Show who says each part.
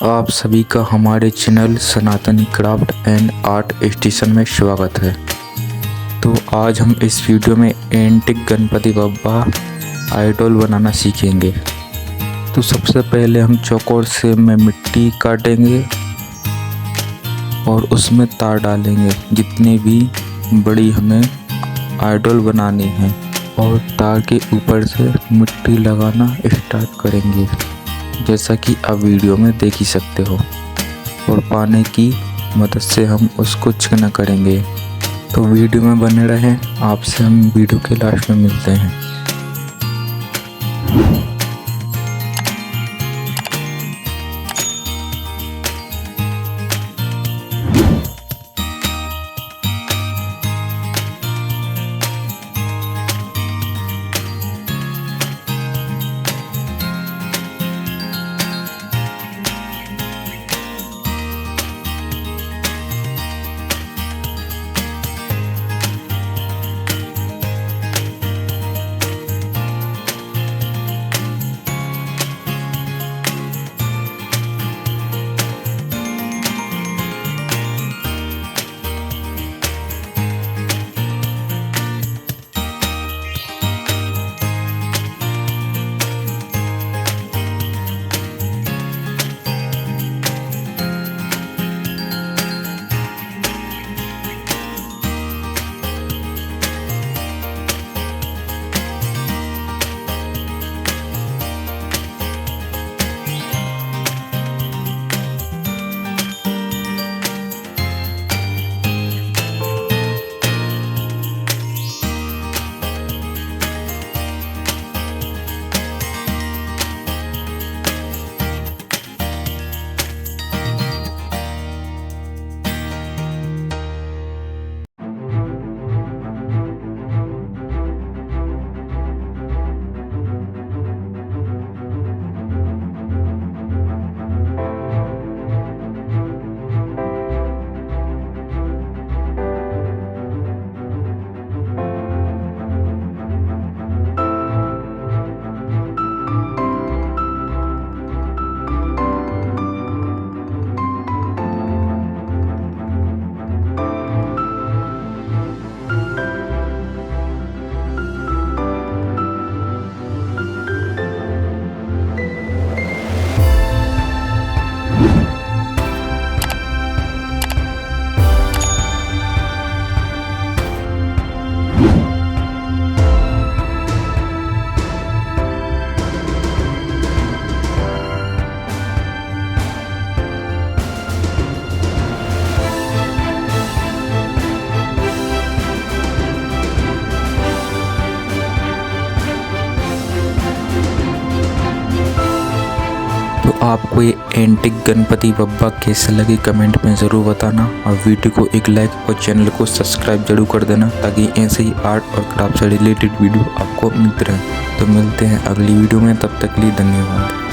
Speaker 1: आप सभी का हमारे चैनल सनातनी क्राफ्ट एंड आर्ट स्टेशन में स्वागत है। तो आज हम इस वीडियो में एंटिक गणपति बप्पा आइडल बनाना सीखेंगे। तो सबसे पहले हम चौकोर से में मिट्टी काटेंगे और उसमें तार डालेंगे जितनी भी बड़ी हमें आइडल बनानी है, और तार के ऊपर से मिट्टी लगाना स्टार्ट करेंगे जैसा कि आप वीडियो में देख ही सकते हो, और पानी की मदद से हम उसको चिकना करेंगे। तो वीडियो में बने रहें, आपसे हम वीडियो के लास्ट में मिलते हैं। तो आपको ये एंटिक गणपति बप्पा कैसे लगे कमेंट में ज़रूर बताना, और वीडियो को एक लाइक और चैनल को सब्सक्राइब जरूर कर देना ताकि ऐसे ही आर्ट और क्राफ्ट से रिलेटेड वीडियो आपको मिलते रहे। तो मिलते हैं अगली वीडियो में, तब तक के लिए धन्यवाद।